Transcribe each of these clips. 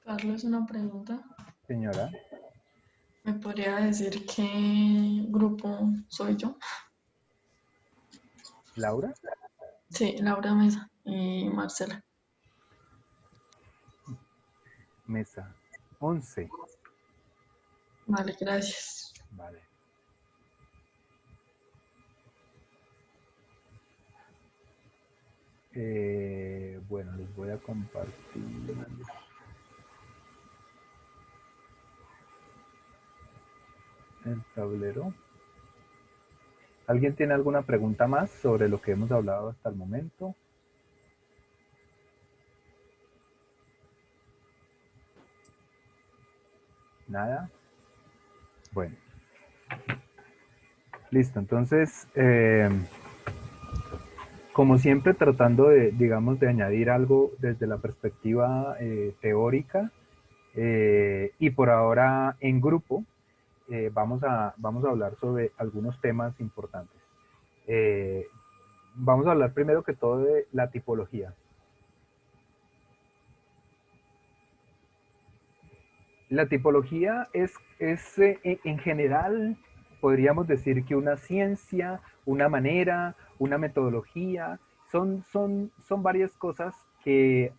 Carlos, una pregunta. Señora, ¿Me podría decir qué grupo soy yo? Laura, Sí, Laura Mesa y Marcela. mesa 11. Vale, gracias. Vale. Bueno, les voy a compartir el tablero. ¿Alguien tiene alguna pregunta más sobre lo que hemos hablado hasta el momento? Nada. Bueno, listo. Entonces, como siempre, tratando de, digamos, de añadir algo desde la perspectiva teórica y por ahora en grupo, vamos a hablar sobre algunos temas importantes. Eh, Vamos a hablar primero que todo de la tipología. La tipología es en general, podríamos decir que una ciencia, una manera, una metodología, son varias cosas que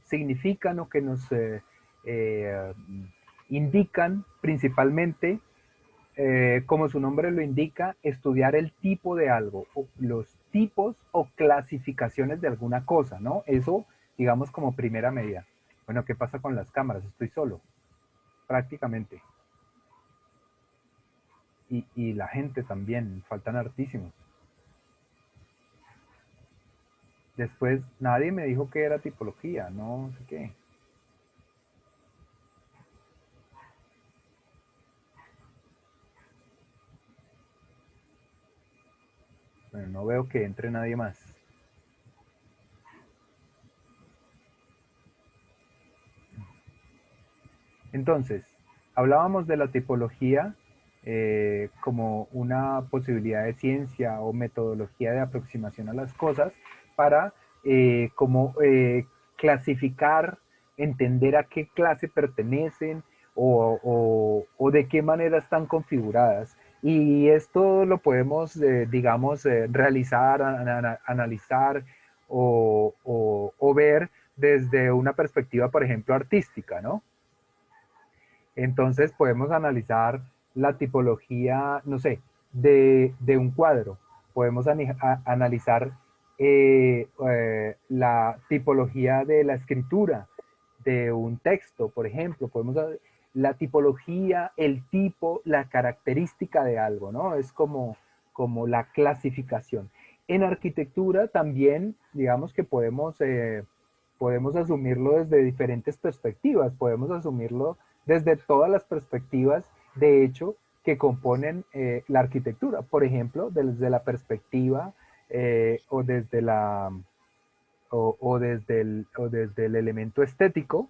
significan o que nos eh, indican principalmente, como su nombre lo indica, estudiar el tipo de algo, o los tipos o clasificaciones de alguna cosa, ¿no? Eso, digamos, como primera medida. Bueno, ¿qué pasa con las cámaras? Estoy solo, prácticamente. Y la gente también, faltan hartísimos. Después, nadie me dijo que era tipología, no sé qué. Bueno, no veo que entre nadie más. Entonces, hablábamos de la tipología como una posibilidad de ciencia o metodología de aproximación a las cosas para como clasificar, entender a qué clase pertenecen o de qué manera están configuradas. Y esto lo podemos, digamos, realizar, analizar o ver desde una perspectiva, por ejemplo, artística, ¿no? Entonces podemos analizar la tipología, no sé, de un cuadro. Podemos analizar la tipología de la escritura de un texto, por ejemplo. Podemos la tipología, el tipo, la característica de algo, ¿no? Es como la clasificación. En arquitectura también, digamos que podemos asumirlo desde diferentes perspectivas. Podemos asumirlo desde todas las perspectivas, de hecho, que componen la arquitectura. Por ejemplo, desde la perspectiva o desde la o desde el elemento estético,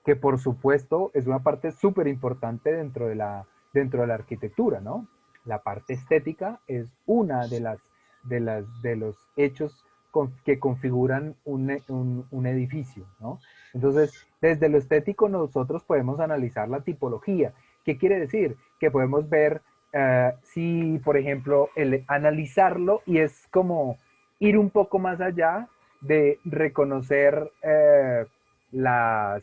que por supuesto es una parte súper importante dentro de la arquitectura, ¿no? La parte estética es una de los hechos que configuran un edificio, ¿no? Entonces, desde lo estético nosotros podemos analizar la tipología. ¿Qué quiere decir? Que podemos ver si, por ejemplo, analizarlo y es como ir un poco más allá de reconocer la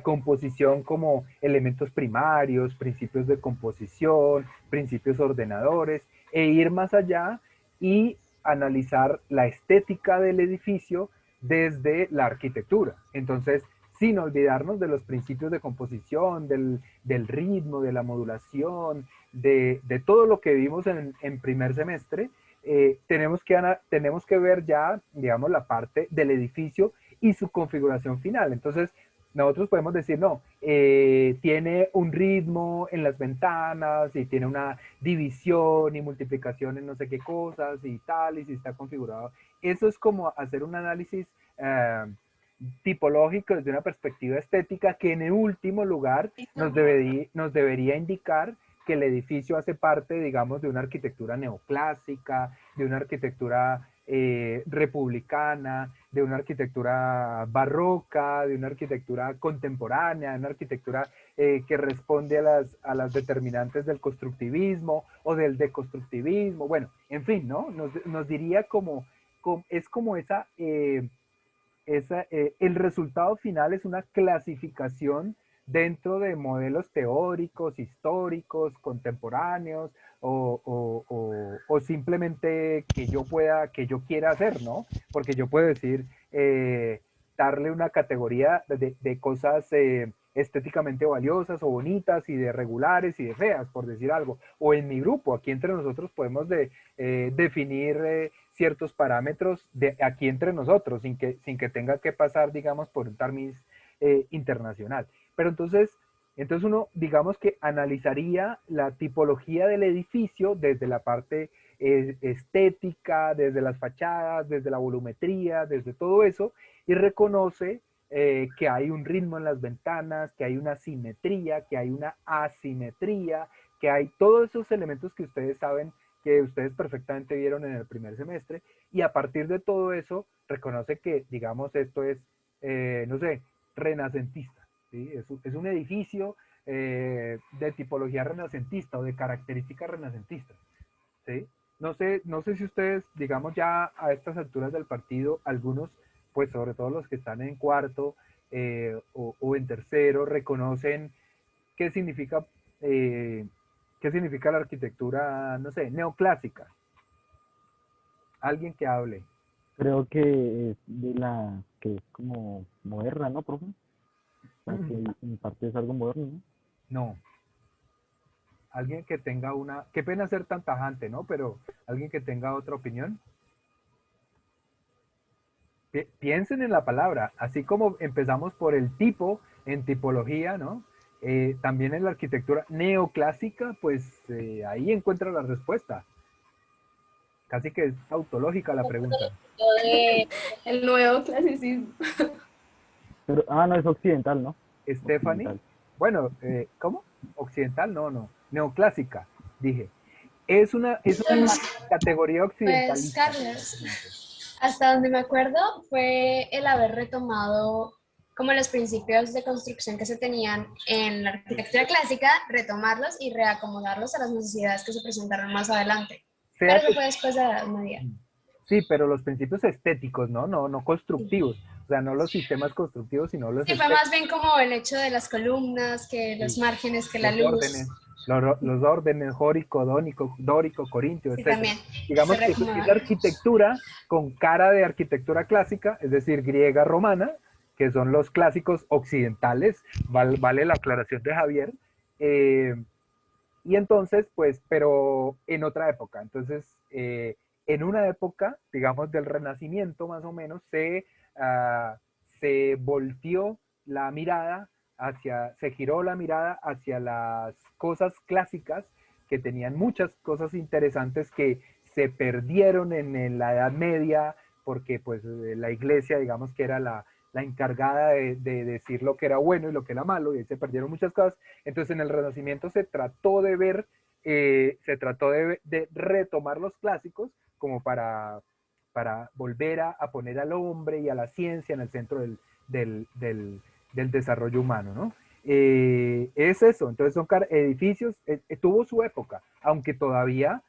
composición como elementos primarios, principios de composición, principios ordenadores, e ir más allá y analizar la estética del edificio desde la arquitectura. Entonces, sin olvidarnos de los principios de composición, del ritmo, de la modulación, de todo lo que vimos en primer semestre, tenemos que ver ya, digamos, la parte del edificio y su configuración final. Entonces, nosotros podemos decir, no, tiene un ritmo en las ventanas y tiene una división y multiplicación en no sé qué cosas y tal, y si está configurado. Eso es como hacer un análisis tipológico desde una perspectiva estética que en el último lugar nos debería indicar que el edificio hace parte, digamos, de una arquitectura neoclásica, de una arquitectura republicana, de una arquitectura barroca, de una arquitectura contemporánea, de una arquitectura que responde a las determinantes del constructivismo o del deconstructivismo. Bueno, en fin, ¿no? Nos diría es como el resultado final es una clasificación dentro de modelos teóricos, históricos, contemporáneos, o simplemente que yo quiera hacer, ¿no? Porque yo puedo decir, darle una categoría de cosas estéticamente valiosas o bonitas y de regulares y de feas, por decir algo. O en mi grupo, aquí entre nosotros podemos definir ciertos parámetros de aquí entre nosotros, sin que tenga que pasar, digamos, por un tamiz internacional. Pero entonces uno, digamos que analizaría la tipología del edificio desde la parte estética, desde las fachadas, desde la volumetría, desde todo eso, y reconoce que hay un ritmo en las ventanas, que hay una simetría, que hay una asimetría, que hay todos esos elementos que ustedes saben, que ustedes perfectamente vieron en el primer semestre, y a partir de todo eso reconoce que, digamos, esto es, no sé, renacentista. ¿Sí? Es un edificio de tipología renacentista o de características renacentistas. ¿Sí? No sé si ustedes, digamos ya a estas alturas del partido, algunos, pues sobre todo los que están en cuarto o en tercero, reconocen qué significa, eh, qué significa la arquitectura, no sé, neoclásica. Alguien que hable. Creo que es de la que es como moderna, ¿no, profe? O sea, que en parte es algo moderno, ¿no? No, alguien que tenga una, qué pena ser tan tajante, ¿no? Pero alguien que tenga otra opinión. Piensen en la palabra, así como empezamos por el tipo en tipología, ¿no? También en la arquitectura neoclásica, pues ahí encuentra la respuesta. Casi que es autológica la pregunta. El nuevo clasicismo. Pero, no, es occidental, ¿no? Stephanie, Occidental. bueno, ¿cómo? Occidental, no, no. Neoclásica, dije. Es una Pues, categoría pues, occidentalista. Carlos, hasta donde me acuerdo fue el haber retomado como los principios de construcción que se tenían en la arquitectura clásica, retomarlos y reacomodarlos a las necesidades que se presentaron más adelante. Sea Pero que eso fue después de la Edad Media. sí, pero los principios estéticos, ¿no? No Sí. constructivos. O sea, no los sistemas constructivos, sino los Sí, fue más estéticos. bien como el hecho de las columnas, que los Sí. márgenes, que la Los órdenes, luz. los órdenes jórico, dórico, corintio, Sí, etcétera. también se Digamos que es reacomodaron. arquitectura con cara de arquitectura clásica, es decir, griega, romana, que son los clásicos occidentales, vale la aclaración de Javier. eh, y entonces, pues, pero en otra época. Entonces, en una época, digamos, del Renacimiento más o menos, se volteó la mirada se giró la mirada hacia las cosas clásicas que tenían muchas cosas interesantes que se perdieron en la Edad Media porque pues la iglesia, digamos que era la encargada decir lo que era bueno y lo que era malo y ahí se perdieron muchas cosas. Entonces en el Renacimiento se trató de ver, se trató de retomar los clásicos como para volver a poner al hombre y a la ciencia en el centro del, del, del desarrollo humano, ¿no? Es eso, entonces son edificios, tuvo su época, aunque todavía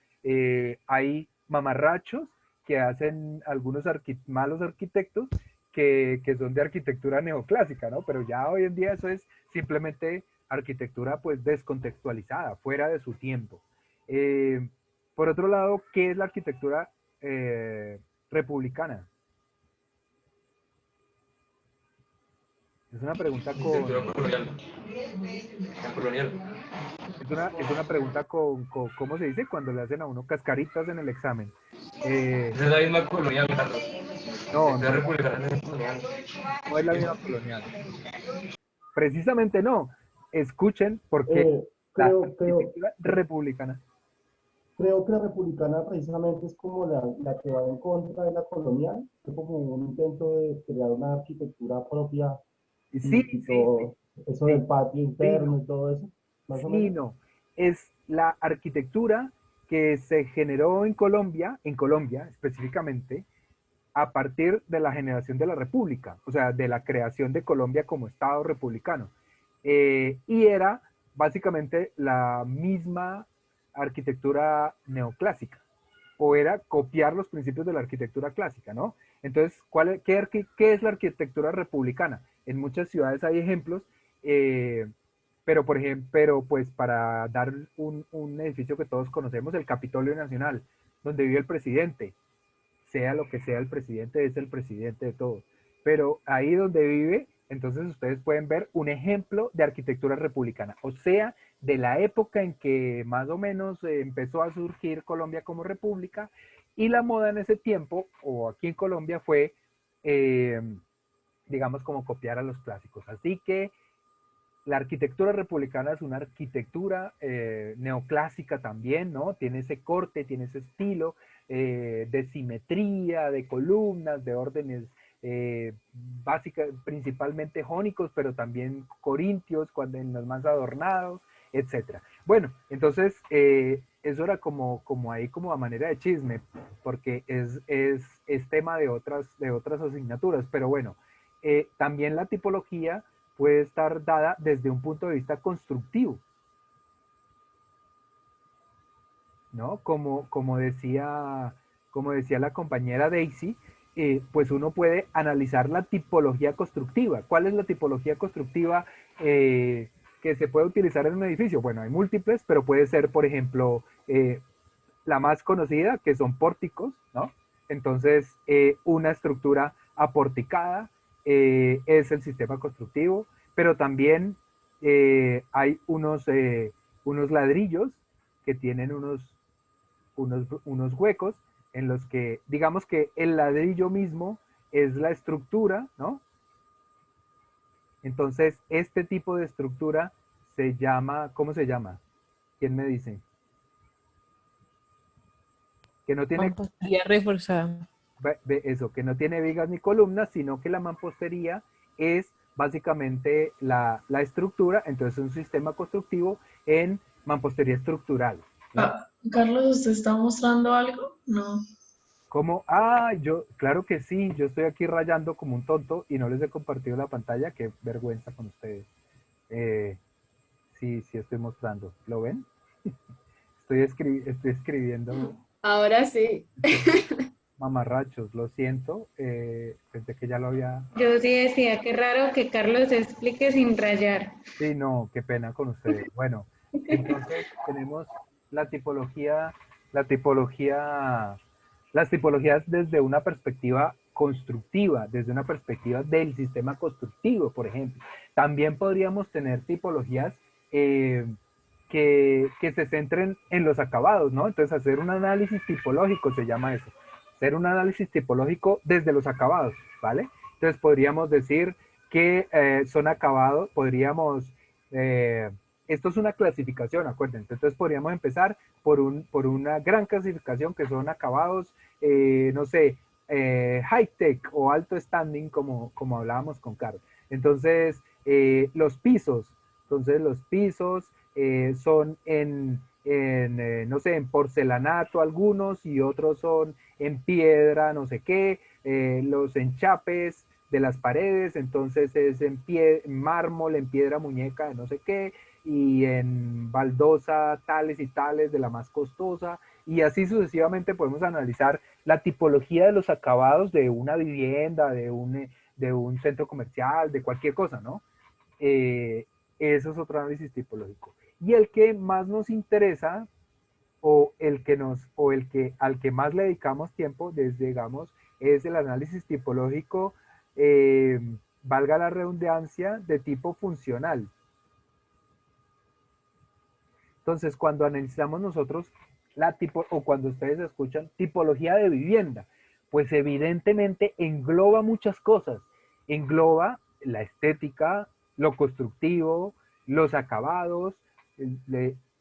hay mamarrachos que hacen algunos malos arquitectos que son de arquitectura neoclásica, ¿no? Pero ya hoy en día eso es simplemente arquitectura pues descontextualizada, fuera de su tiempo. Eh, por otro lado, ¿qué es la arquitectura republicana? Es una pregunta Arquitectura con... colonial. Colonial. Es una pregunta ¿cómo se dice? Cuando le hacen a uno cascaritas en el examen. Esa es la misma colonial, Carlos. No, Arquitectura no, republicana es colonial. no es la misma colonial. Precisamente no. Escuchen porque Eh, la creo, arquitectura republicana. creo que la republicana precisamente es como la que va en contra de la colonial, es como un intento de crear una arquitectura propia Sí, y sí, sí, todo eso sí, del patio sí, interno no. y todo eso, más o Sí, menos. no. Es la arquitectura que se generó en Colombia específicamente, a partir de la generación de la República, o sea, de la creación de Colombia como Estado republicano. Y era básicamente la misma arquitectura neoclásica, o era copiar los principios de la arquitectura clásica, ¿no? Entonces, ¿qué es la arquitectura republicana? En muchas ciudades hay ejemplos, pero por ejemplo, pues para dar un edificio que todos conocemos, el Capitolio Nacional, donde vive el presidente, sea lo que sea el presidente, es el presidente de todos. Pero ahí donde vive, entonces ustedes pueden ver un ejemplo de arquitectura republicana, o sea, de la época en que más o menos empezó a surgir Colombia como república, y la moda en ese tiempo, o aquí en Colombia, fue, eh, digamos, como copiar a los clásicos. Así que la arquitectura republicana es una arquitectura neoclásica también, ¿no? Tiene ese corte, tiene ese estilo de simetría, de columnas, de órdenes básicas, principalmente jónicos, pero también corintios, cuando en los más adornados, etcétera. Bueno, entonces eso era como ahí como a manera de chisme, porque es tema de otras asignaturas, pero bueno, también la tipología puede estar dada desde un punto de vista constructivo, ¿no? Como decía la compañera Daisy, pues uno puede analizar la tipología constructiva. ¿Cuál es la tipología constructiva que se puede utilizar en un edificio? Bueno, hay múltiples, pero puede ser, por ejemplo, la más conocida, que son pórticos, ¿no? Entonces, una estructura aporticada es el sistema constructivo, pero también hay unos ladrillos que tienen unos huecos en los que, digamos que el ladrillo mismo es la estructura, ¿no? Entonces, este tipo de estructura se llama, ¿cómo se llama? ¿Quién me dice? Que no tiene Mampostería reforzada. eso, que no tiene vigas ni columnas, sino que la mampostería es básicamente la estructura, entonces es un sistema constructivo en mampostería estructural, ¿no? Carlos, ¿usted está mostrando algo? No. ¿Cómo? Claro que sí, yo estoy aquí rayando como un tonto y no les he compartido la pantalla, qué vergüenza con ustedes. Sí, sí estoy mostrando, ¿lo ven? Estoy escribiendo. Ahora sí. Mamarrachos, lo siento, pensé que ya lo había... Yo sí decía, qué raro que Carlos explique sin rayar. Sí, no, qué pena con ustedes. Bueno, entonces tenemos la tipología, las tipologías desde una perspectiva constructiva, desde una perspectiva del sistema constructivo, por ejemplo. También podríamos tener tipologías que se centren en los acabados, ¿no? Entonces hacer un análisis tipológico se llama eso. Hacer un análisis tipológico desde los acabados, ¿vale? Entonces podríamos decir que son acabados, esto es una clasificación, acuérdense, entonces podríamos empezar por una gran clasificación que son acabados, no sé, high-tech o alto standing, como hablábamos con Carlos. Entonces, los pisos son no sé, en porcelanato algunos y otros son en piedra, no sé qué, los enchapes de las paredes, entonces es en mármol, en piedra muñeca, no sé qué, y en baldosa tales y tales de la más costosa, y así sucesivamente podemos analizar la tipología de los acabados de una vivienda, de un centro comercial, de cualquier cosa, ¿no? Eso es otro análisis tipológico. Y el que más nos interesa, al que más le dedicamos tiempo, digamos, es el análisis tipológico, valga la redundancia, de tipo funcional. Entonces, cuando analizamos nosotros o cuando ustedes escuchan tipología de vivienda, pues evidentemente engloba muchas cosas. Engloba la estética, lo constructivo, los acabados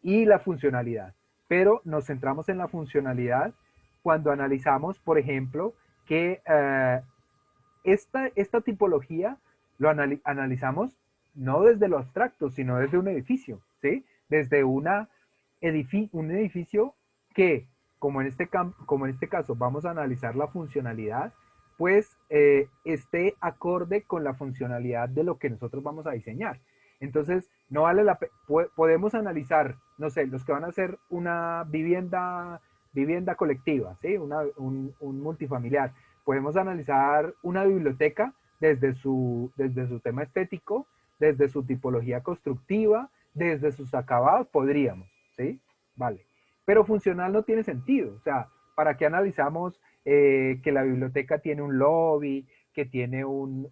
y la funcionalidad. Pero nos centramos en la funcionalidad cuando analizamos, por ejemplo, que esta tipología lo analizamos no desde lo abstracto, sino desde un edificio, ¿sí? Desde un edificio que, como en este caso vamos a analizar la funcionalidad, pues esté acorde con la funcionalidad de lo que nosotros vamos a diseñar. Entonces, no vale la podemos analizar, no sé, los que van a hacer una vivienda colectiva, ¿sí? Un multifamiliar. Podemos analizar una biblioteca desde su tema estético, desde su tipología constructiva, desde sus acabados, podríamos, ¿sí? Vale. Pero funcional no tiene sentido. O sea, ¿para qué analizamos que la biblioteca tiene un lobby, que tiene unos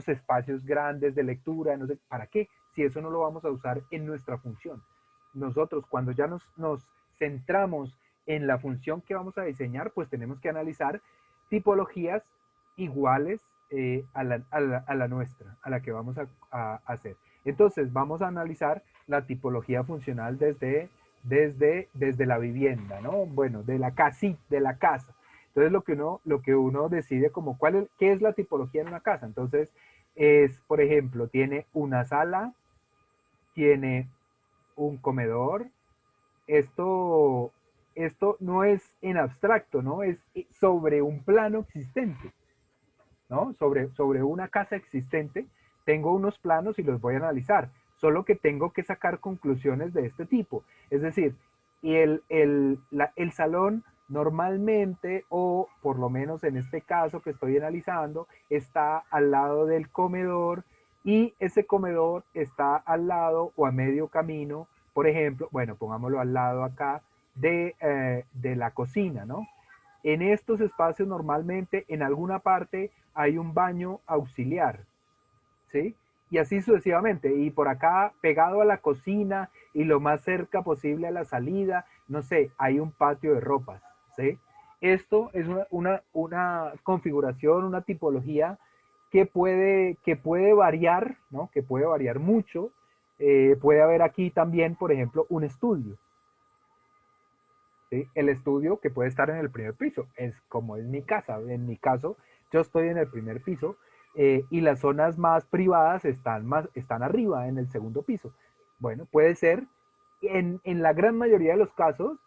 espacios grandes de lectura? No sé, ¿para qué? Si eso no lo vamos a usar en nuestra función. Nosotros, cuando ya nos centramos en la función que vamos a diseñar, pues tenemos que analizar tipologías iguales a la nuestra, a la que vamos a hacer. Entonces, vamos a analizar la tipología funcional desde la vivienda, ¿no? Bueno, de la casa. Entonces, lo que uno decide como qué es la tipología en una casa. Entonces, es, por ejemplo, tiene una sala, tiene un comedor. Esto, esto no es en abstracto, ¿no? Es sobre un plano existente, ¿no? Sobre una casa existente, tengo unos planos y los voy a analizar, solo que tengo que sacar conclusiones de este tipo. Es decir, y el salón normalmente, o por lo menos en este caso que estoy analizando, está al lado del comedor y ese comedor está al lado o a medio camino, por ejemplo, bueno, pongámoslo al lado acá de la cocina, ¿no? En estos espacios normalmente en alguna parte hay un baño auxiliar, ¿sí? Y así sucesivamente. Y por acá, pegado a la cocina y lo más cerca posible a la salida, no sé, hay un patio de ropas, ¿sí? Esto es una configuración, una tipología que puede variar, ¿no? Que puede variar mucho. Puede haber aquí también, por ejemplo, un estudio. ¿Sí? El estudio que puede estar en el primer piso, es como es mi casa. En mi caso, yo estoy en el primer piso y las zonas más privadas están arriba, en el segundo piso. Bueno, puede ser, en la gran mayoría de los casos,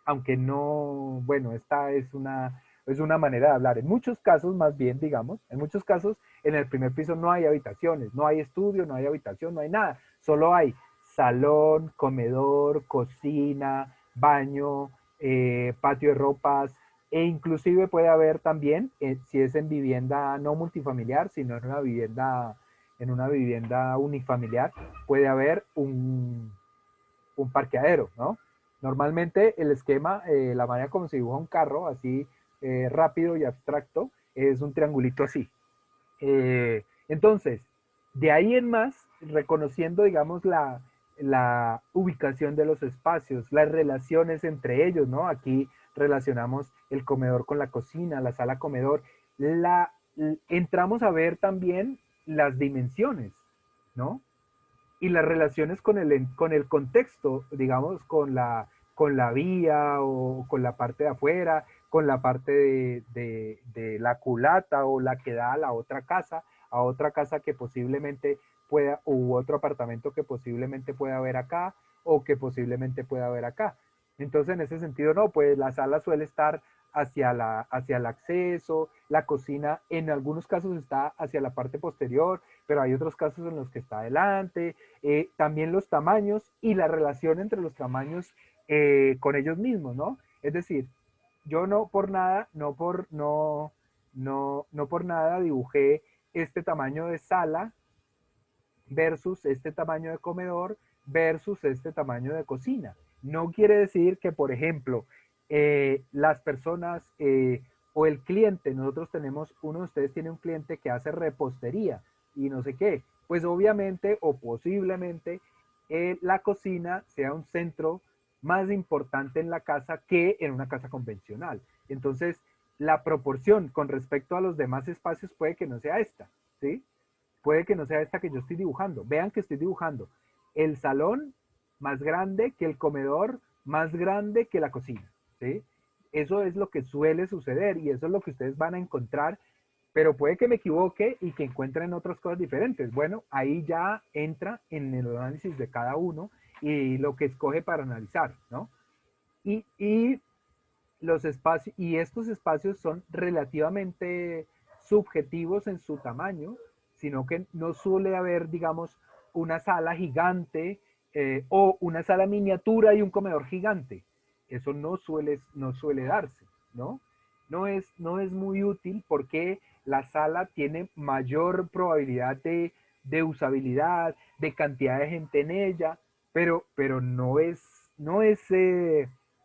aunque no, bueno, esta es una manera de hablar. En muchos casos, más bien, digamos, en muchos casos, en el primer piso no hay habitaciones, no hay estudio, no hay habitación, no hay nada. Solo hay salón, comedor, cocina, baño, patio de ropas, e inclusive puede haber también, si es en vivienda no multifamiliar, sino en una vivienda unifamiliar, puede haber un parqueadero, ¿no? Normalmente el esquema, la manera como se dibuja un carro, así rápido y abstracto, es un triangulito así. Entonces, de ahí en más, reconociendo, digamos, la ubicación de los espacios, las relaciones entre ellos, ¿no? Aquí relacionamos el comedor con la cocina, la sala comedor. Entramos a ver también las dimensiones, ¿no? Y las relaciones con el contexto, digamos, con la vía o con la parte de afuera, con la parte de la culata o la que da a otra casa que posiblemente pueda, u otro apartamento que posiblemente pueda haber acá o que posiblemente pueda haber acá. Entonces, en ese sentido, no, pues la sala suele estar hacia el acceso, la cocina en algunos casos está hacia la parte posterior, pero hay otros casos en los que está adelante, también los tamaños y la relación entre los tamaños con ellos mismos, ¿no? Es decir, yo no por nada, no por nada dibujé este tamaño de sala versus este tamaño de comedor versus este tamaño de cocina. No quiere decir que, por ejemplo, las personas o el cliente, nosotros tenemos, uno de ustedes tiene un cliente que hace repostería y no sé qué, pues obviamente o posiblemente la cocina sea un centro más importante en la casa que en una casa convencional. Entonces, la proporción con respecto a los demás espacios puede que no sea esta, ¿sí? Puede que no sea esta que yo estoy dibujando. Vean que estoy dibujando el salón más grande que el comedor, más grande que la cocina, ¿sí? Eso es lo que suele suceder y eso es lo que ustedes van a encontrar, pero puede que me equivoque y que encuentren otras cosas diferentes. Bueno, ahí ya entra en el análisis de cada uno y lo que escoge para analizar, ¿no? Y los espacios, y estos espacios son relativamente subjetivos en su tamaño, sino que no suele haber, digamos, una sala gigante o una sala miniatura y un comedor gigante. Eso no suele darse, ¿no? No es muy útil porque la sala tiene mayor probabilidad de usabilidad, de cantidad de gente en ella, pero no es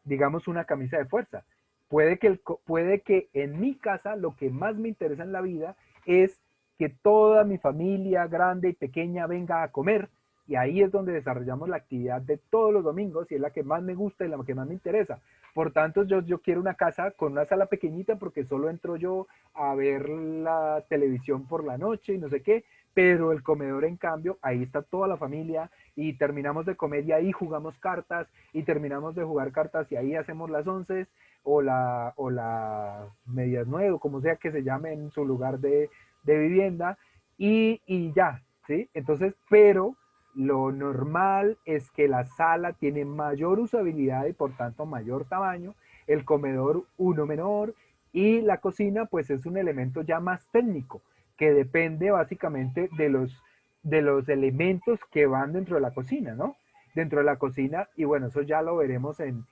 digamos, una camisa de fuerza. Puede que en mi casa lo que más me interesa en la vida es que toda mi familia, grande y pequeña, venga a comer, y ahí es donde desarrollamos la actividad de todos los domingos y es la que más me gusta y la que más me interesa. Por tanto, yo quiero una casa con una sala pequeñita porque solo entro yo a ver la televisión por la noche y no sé qué, pero el comedor, en cambio, ahí está toda la familia y terminamos de comer y ahí jugamos cartas y terminamos de jugar cartas y ahí hacemos las 11 o la medias nueve, como sea que se llame en su lugar de vivienda y ya, ¿sí? Entonces, pero lo normal es que la sala tiene mayor usabilidad y por tanto mayor tamaño, el comedor uno menor y la cocina pues es un elemento ya más técnico que depende básicamente de los elementos que van dentro de la cocina, ¿no? Dentro de la cocina, y bueno, eso ya lo veremos en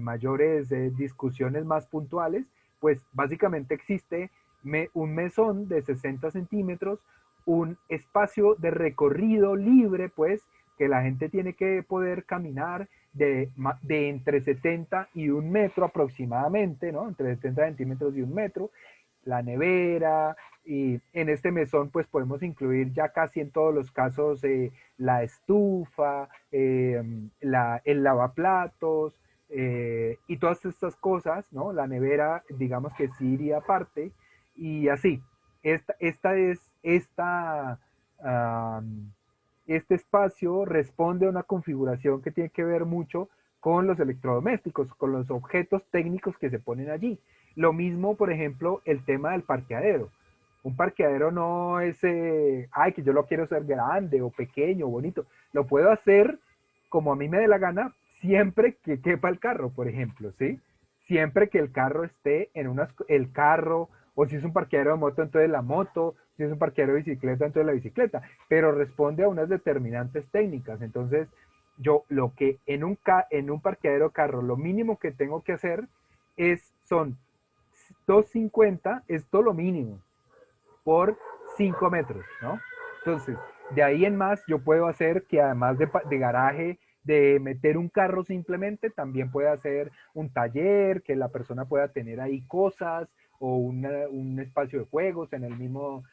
mayores discusiones más puntuales, pues básicamente existe un mesón de 60 centímetros, un espacio de recorrido libre, pues, que la gente tiene que poder caminar de entre 70 y un metro aproximadamente, ¿no? Entre 70 centímetros y un metro, la nevera, y en este mesón pues podemos incluir ya casi en todos los casos la estufa, el lavaplatos y todas estas cosas, ¿no? La nevera digamos que sí iría aparte y así. Este espacio responde a una configuración que tiene que ver mucho con los electrodomésticos, con los objetos técnicos que se ponen allí. Lo mismo, por ejemplo, el tema del parqueadero. Un parqueadero no es, ay, que yo lo quiero hacer grande o pequeño o bonito. Lo puedo hacer como a mí me dé la gana, siempre que quepa el carro, por ejemplo, ¿sí? Siempre que el carro esté el carro, o si es un parqueadero de moto, entonces la moto, si es un parqueadero de bicicleta, entonces la bicicleta, pero responde a unas determinantes técnicas. Entonces, yo lo que en un parqueadero de carro, lo mínimo que tengo que hacer son 250, es todo lo mínimo, por 5 metros, ¿no? Entonces, de ahí en más, yo puedo hacer que además de garaje, de meter un carro simplemente, también puede hacer un taller, que la persona pueda tener ahí cosas o un espacio de juegos en el mismo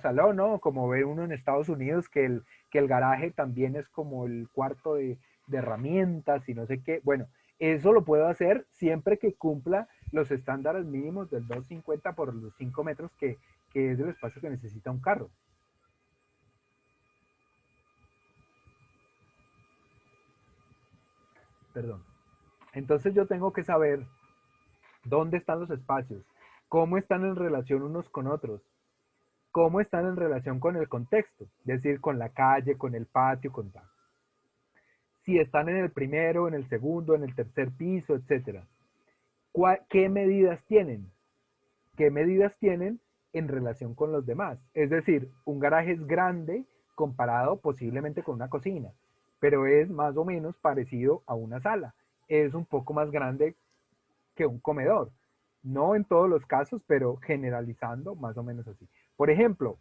salón, ¿no? Como ve uno en Estados Unidos, que el garaje también es como el cuarto de herramientas y no sé qué. Bueno, eso lo puedo hacer siempre que cumpla los estándares mínimos del 250 por los 5 metros que es el espacio que necesita un carro. Perdón. Entonces yo tengo que saber dónde están los espacios, cómo están en relación unos con otros, cómo están en relación con el contexto, es decir, con la calle, con el patio, con tal. Si están en el primero, en el segundo, en el tercer piso, etc. ¿Qué medidas tienen? ¿Qué medidas tienen en relación con los demás? Es decir, un garaje es grande comparado posiblemente con una cocina, pero es más o menos parecido a una sala. Es un poco más grande que un comedor. No en todos los casos, pero generalizando más o menos así. Por ejemplo,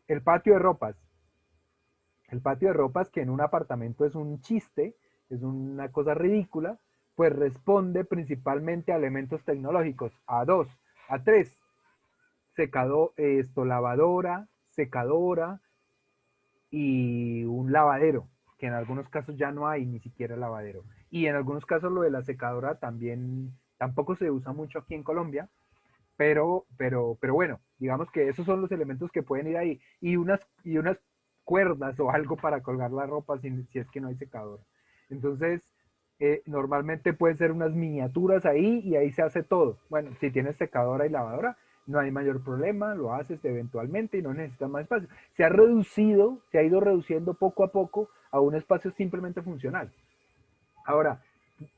el patio de ropas. El patio de ropas, que en un apartamento es un chiste, es una cosa ridícula, pues responde principalmente a elementos tecnológicos, a dos, a tres, lavadora, secadora y un lavadero, que en algunos casos ya no hay ni siquiera lavadero. Y en algunos casos lo de la secadora tampoco se usa mucho aquí en Colombia, pero bueno, digamos que esos son los elementos que pueden ir ahí. Y unas cuerdas o algo para colgar la ropa si es que no hay secadora. Entonces, normalmente pueden ser unas miniaturas ahí y ahí se hace todo. Bueno, si tienes secadora y lavadora, no hay mayor problema, lo haces eventualmente y no necesitas más espacio. Se ha ido reduciendo poco a poco a un espacio simplemente funcional. Ahora,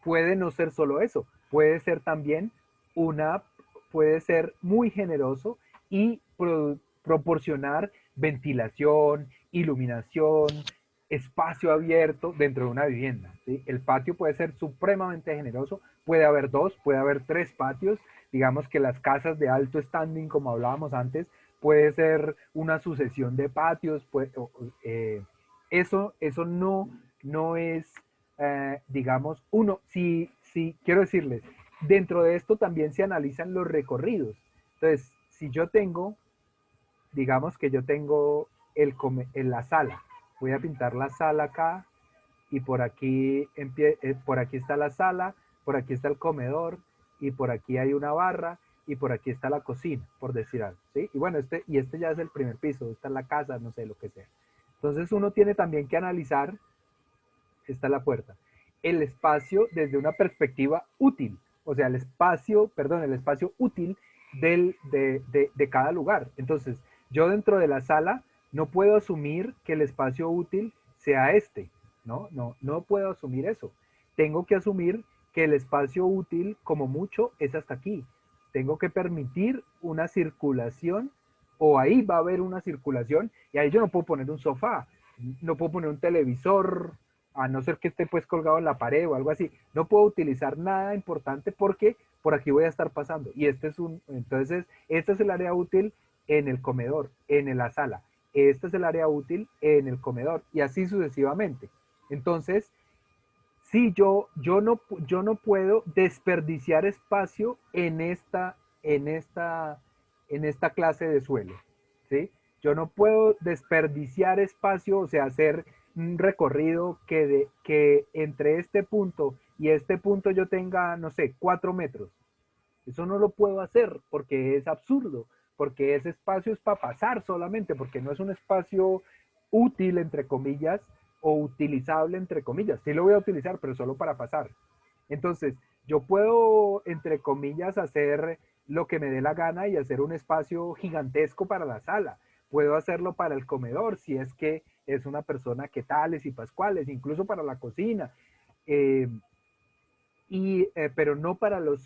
puede no ser solo eso, puede ser también puede ser muy generoso y proporcionar ventilación, iluminación, espacio abierto dentro de una vivienda, ¿sí? El patio puede ser supremamente generoso, puede haber 2, puede haber 3 patios, digamos que las casas de alto standing, como hablábamos antes, puede ser una sucesión de patios, eso no es, digamos, si quiero decirles, dentro de esto también se analizan los recorridos. Entonces, si yo tengo, digamos que yo tengo en la sala, voy a pintar la sala acá y por aquí está la sala, por aquí está el comedor y por aquí hay una barra y por aquí está la cocina, por decir algo, ¿sí? Y bueno, este ya es el primer piso, esta es la casa, no sé, lo que sea. Entonces uno tiene también que analizar, esta es la puerta, el espacio desde una perspectiva útil, o sea, el espacio útil de cada lugar. Entonces, yo dentro de la sala no puedo asumir que el espacio útil sea este, no puedo asumir eso. Tengo que asumir que el espacio útil, como mucho, es hasta aquí. Tengo que permitir una circulación, o ahí va a haber una circulación, y ahí yo no puedo poner un sofá, no puedo poner un televisor, a no ser que esté pues colgado en la pared o algo así. No puedo utilizar nada importante porque por aquí voy a estar pasando. Y entonces, este es el área útil en el comedor, en la sala. Este es el área útil en el comedor y así sucesivamente. Entonces, sí, yo no puedo desperdiciar espacio en esta clase de suelo, ¿sí? Yo no puedo desperdiciar espacio, o sea, hacer un recorrido que entre este punto y este punto yo tenga, no sé, 4 metros. Eso no lo puedo hacer porque es absurdo, porque ese espacio es para pasar solamente, porque no es un espacio útil, entre comillas, o utilizable, entre comillas. Sí lo voy a utilizar, pero solo para pasar. Entonces, yo puedo, entre comillas, hacer lo que me dé la gana y hacer un espacio gigantesco para la sala. Puedo hacerlo para el comedor, si es que es una persona que tales y pascuales, incluso para la cocina. Eh, pero no para la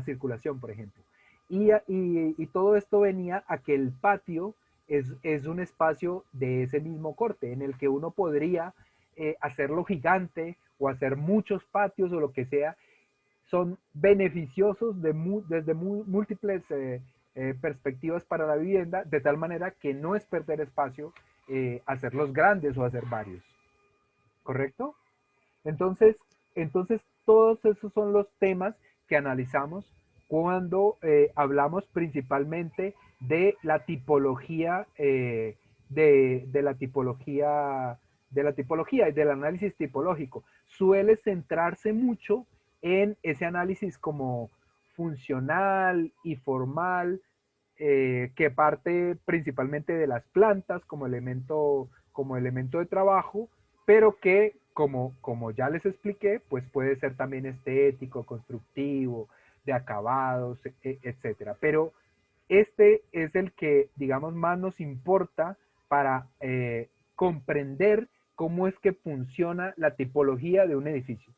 circulación, por ejemplo. Y todo esto venía a que el patio es un espacio de ese mismo corte, en el que uno podría hacerlo gigante o hacer muchos patios o lo que sea. Son beneficiosos desde múltiples perspectivas para la vivienda, de tal manera que no es perder espacio hacerlos grandes o hacer varios. ¿Correcto? Entonces, todos esos son los temas que analizamos cuando hablamos principalmente de la tipología, de la tipología y del análisis tipológico. Suele centrarse mucho en ese análisis como funcional y formal, que parte principalmente de las plantas como elemento de trabajo, pero que, como ya les expliqué, pues puede ser también estético, constructivo, de acabados, etcétera. Pero este es el que, digamos, más nos importa para comprender cómo es que funciona la tipología de un edificio.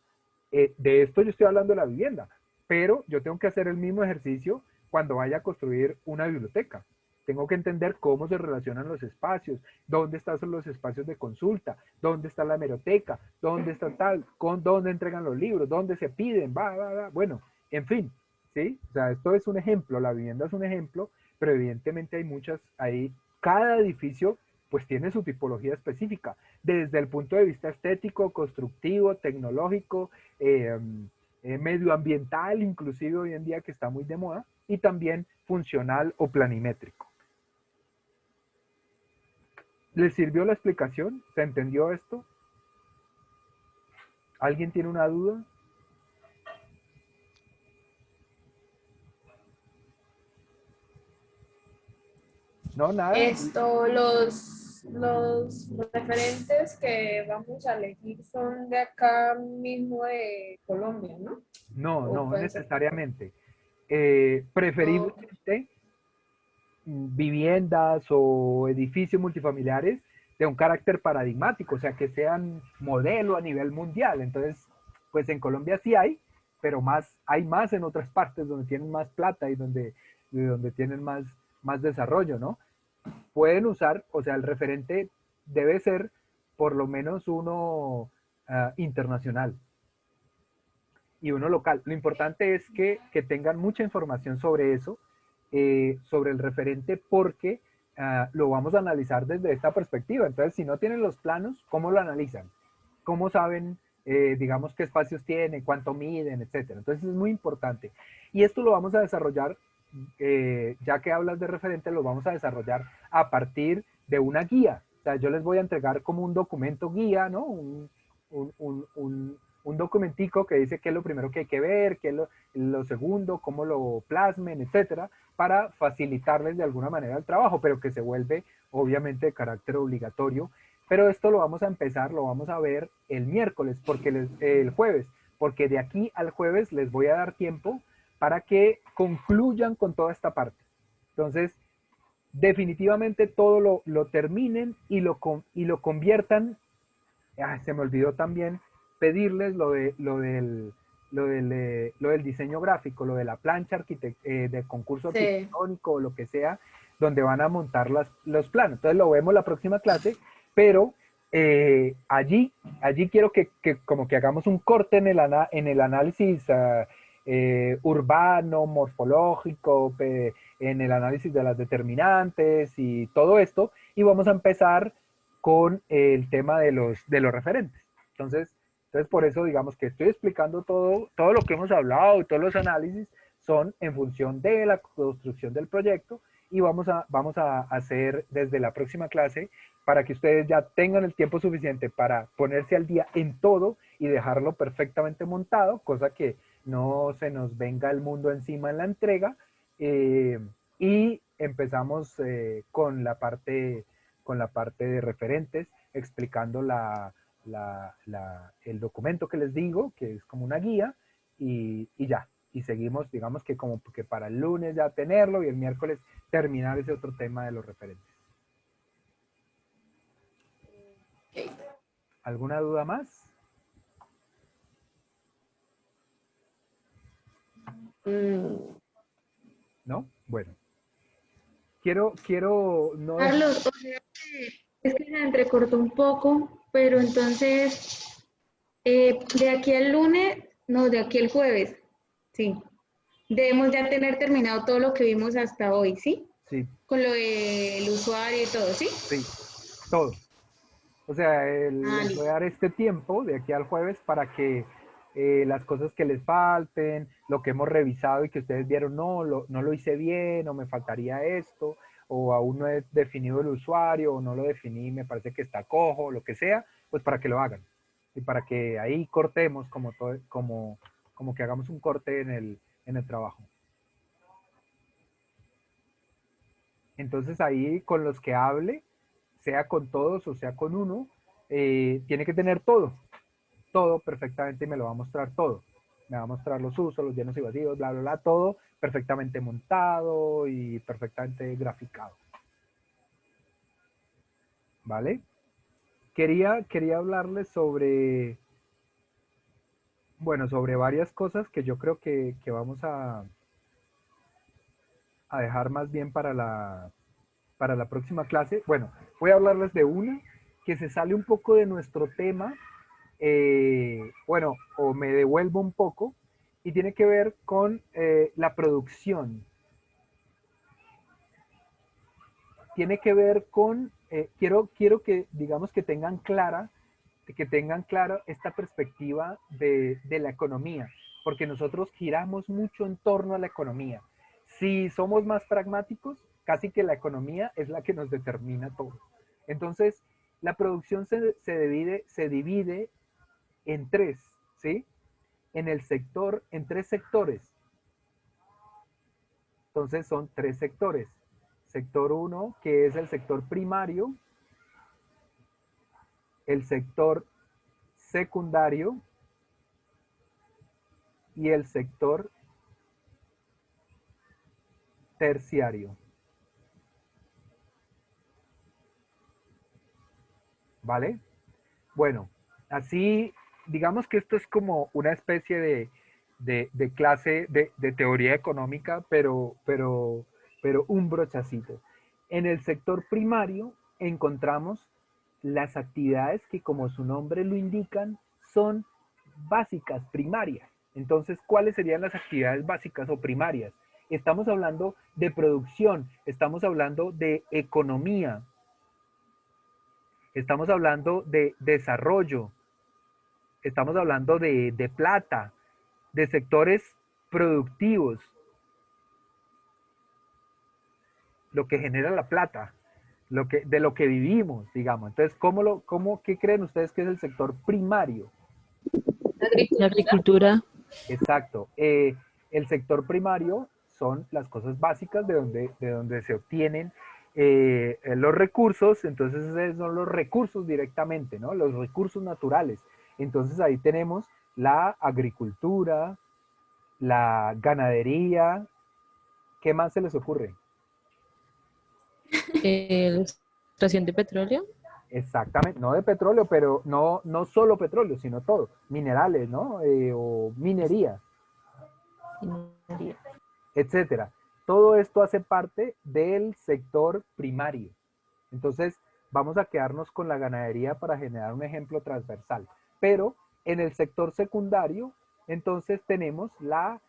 De esto yo estoy hablando de la vivienda, pero yo tengo que hacer el mismo ejercicio cuando vaya a construir una biblioteca. Tengo que entender cómo se relacionan los espacios, dónde están los espacios de consulta, dónde está la hemeroteca, dónde está tal, dónde entregan los libros, dónde se piden, bueno, en fin, ¿sí? O sea, esto es un ejemplo, la vivienda es un ejemplo, pero evidentemente cada edificio pues tiene su tipología específica, desde el punto de vista estético, constructivo, tecnológico, medioambiental, inclusive hoy en día que está muy de moda, y también funcional o planimétrico. ¿Les sirvió la explicación? ¿Se entendió esto? ¿Alguien tiene una duda? No, nada. Los referentes que vamos a elegir son de acá mismo de Colombia, ¿no? No necesariamente. Preferiblemente viviendas o edificios multifamiliares de un carácter paradigmático, o sea, que sean modelo a nivel mundial. Entonces, pues en Colombia sí hay, pero hay más en otras partes donde tienen más plata y donde tienen más desarrollo, ¿no? Pueden usar, o sea, el referente debe ser por lo menos uno internacional y uno local. Lo importante es que tengan mucha información sobre eso, sobre el referente, porque lo vamos a analizar desde esta perspectiva. Entonces, si no tienen los planos, ¿cómo lo analizan? ¿Cómo saben, digamos, qué espacios tiene, cuánto miden, etcétera? Entonces, es muy importante. Y esto lo vamos a desarrollar, ya que hablas de referente, lo vamos a desarrollar a partir de una guía. O sea, yo les voy a entregar como un documento guía, ¿no? Un documentico que dice qué es lo primero que hay que ver, qué es lo segundo, cómo lo plasmen, etcétera, para facilitarles de alguna manera el trabajo, pero que se vuelve obviamente de carácter obligatorio. Pero esto lo vamos a empezar, lo vamos a ver el miércoles, el jueves, porque de aquí al jueves les voy a dar tiempo para que concluyan con toda esta parte. Entonces, definitivamente todo lo terminen y lo conviertan. Se me olvidó también pedirles lo del diseño gráfico, lo de la plancha de concurso Sí. arquitectónico o lo que sea, donde van a montar los planos. Entonces lo vemos la próxima clase, pero allí quiero que como que hagamos un corte en el análisis urbano, morfológico, en el análisis de las determinantes y todo esto, y vamos a empezar con el tema de los referentes. Entonces por eso digamos que estoy explicando todo lo que hemos hablado y todos los análisis son en función de la construcción del proyecto, y vamos a hacer desde la próxima clase para que ustedes ya tengan el tiempo suficiente para ponerse al día en todo y dejarlo perfectamente montado, cosa que no se nos venga el mundo encima en la entrega, y empezamos con la parte de referentes, explicando el documento que les digo, que es como una guía, y ya. Y seguimos, digamos que como que para el lunes ya tenerlo y el miércoles terminar ese otro tema de los referentes. ¿Alguna duda más? ¿No? Bueno. Quiero no... Carlos, o sea es que se entrecortó un poco, pero entonces, de aquí al lunes, no, de aquí al jueves, sí. Debemos ya tener terminado todo lo que vimos hasta hoy, ¿sí? Sí. Con lo del usuario y todo, ¿sí? Sí, todo. O sea, les voy a dar este tiempo de aquí al jueves para que las cosas que les falten, lo que hemos revisado y que ustedes vieron, no lo hice bien, o me faltaría esto, o aún no he definido el usuario, o no lo definí, me parece que está cojo, lo que sea, pues para que lo hagan. Y para que ahí cortemos como que hagamos un corte en el trabajo. Entonces ahí con los que hable, sea con todos o sea con uno, tiene que tener todo perfectamente, y me lo va a mostrar todo. Me va a mostrar los usos, los llenos y vacíos, bla, bla, bla, todo perfectamente montado y perfectamente graficado. ¿Vale? Quería hablarles sobre varias cosas que yo creo que vamos a dejar más bien para la próxima clase. Bueno, voy a hablarles de una que se sale un poco de nuestro tema, o me devuelvo un poco, y tiene que ver con la producción. Tiene que ver con, quiero que digamos que tengan clara esta perspectiva de la economía, porque nosotros giramos mucho en torno a la economía. Si somos más pragmáticos, casi que la economía es la que nos determina todo. Entonces, la producción se divide en tres, ¿sí? En tres sectores. Entonces son tres sectores. Sector 1, que es el sector primario, el sector secundario y el sector terciario. ¿vale? Bueno, así, digamos que esto es como una especie de clase de teoría económica, pero un brochacito. En el sector primario encontramos las actividades que, como su nombre lo indican, son básicas, primarias. Entonces, ¿cuáles serían las actividades básicas o primarias? Estamos hablando de producción, estamos hablando de economía, estamos hablando de desarrollo, estamos hablando de plata, de sectores productivos, lo que genera la plata, de lo que vivimos, digamos. Entonces, ¿qué creen ustedes que es el sector primario? La agricultura. Exacto. El sector primario son las cosas básicas de donde se obtienen los recursos, entonces esos son los recursos directamente, ¿no? Los recursos naturales. Entonces ahí tenemos la agricultura, la ganadería. ¿Qué más se les ocurre? La extracción de petróleo. Exactamente, no de petróleo, pero no solo petróleo, sino todo. Minerales, ¿no? O minería, Ingeniería. etcétera. Todo esto hace parte del sector primario. Entonces, vamos a quedarnos con la ganadería para generar un ejemplo transversal. Pero en el sector secundario, entonces tenemos la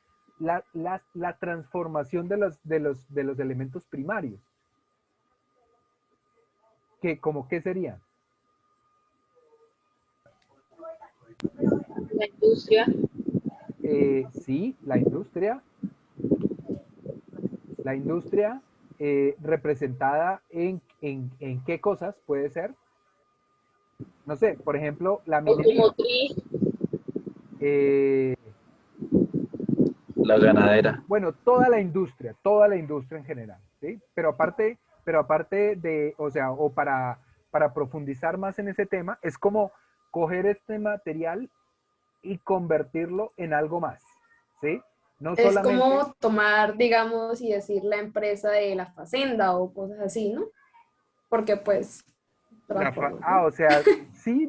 transformación de los elementos primarios. ¿Qué sería? La industria. Sí, la industria. La industria representada en qué cosas puede ser. No sé, por ejemplo, la minería. Automotriz. Eh, La ganadera. bueno, toda la industria en general, ¿sí? Pero aparte de, o sea, o para profundizar más en ese tema, es como coger este material y convertirlo en algo más, ¿sí? No Es solamente... como tomar, digamos, y decir la empresa de la facenda o cosas así, ¿no? Porque pues o sea, sí,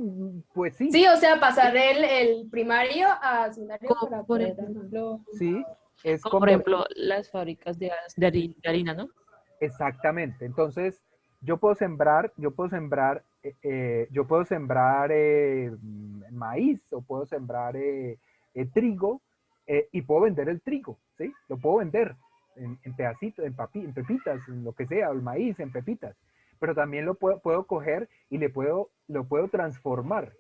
pues sí. Sí, o sea, pasar el primario a secundario Como para por poder, ejemplo, Sí, es como por ejemplo las fábricas de harina, ¿no? Exactamente. Entonces, yo puedo sembrar maíz o puedo sembrar trigo y puedo vender el trigo, ¿sí? Lo puedo vender en pedacitos, en pepitas, en lo que sea, el maíz en pepitas. Pero también puedo coger y lo puedo transformar.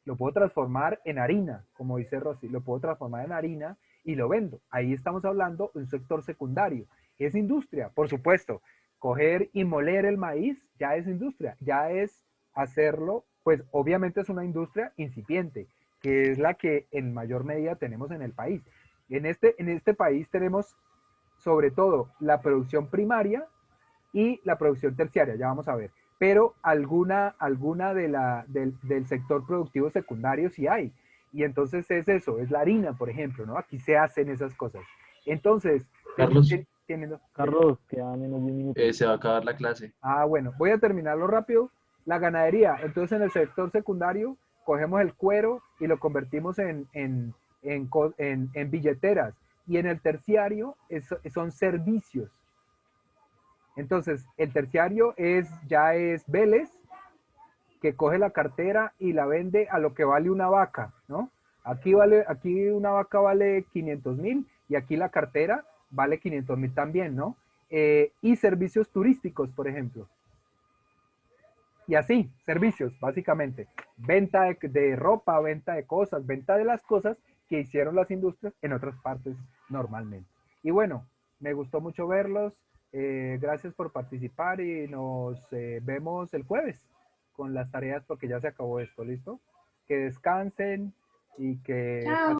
Lo puedo transformar en harina, como dice Rosy, lo puedo transformar en harina y lo vendo. Ahí estamos hablando de un sector secundario. Es industria, por supuesto. Coger y moler el maíz ya es industria, ya es hacerlo, pues obviamente es una industria incipiente, que es la que en mayor medida tenemos en el país. En este país tenemos sobre todo la producción primaria y la producción terciaria, ya vamos a ver. Pero alguna del sector productivo secundario sí hay. Y entonces es eso, es la harina, por ejemplo, ¿no? Aquí se hacen esas cosas. Entonces, Carlos, Carlos, quedan menos de 10 minutos. se va a acabar la clase. bueno, voy a terminarlo rápido. La ganadería, entonces en el sector secundario cogemos el cuero y lo convertimos en billeteras. Y en el terciario son servicios. Entonces, el terciario ya es Vélez, que coge la cartera y la vende a lo que vale una vaca, ¿no? Aquí una vaca vale 500,000 y aquí la cartera vale 500,000 también, ¿no? Y servicios turísticos, por ejemplo. Y así, servicios, básicamente. Venta de ropa, venta de cosas, venta de las cosas que hicieron las industrias en otras partes normalmente. Y bueno, me gustó mucho verlos. Gracias por participar y nos vemos el jueves con las tareas porque ya se acabó esto, ¿listo? Que descansen y que... Chao.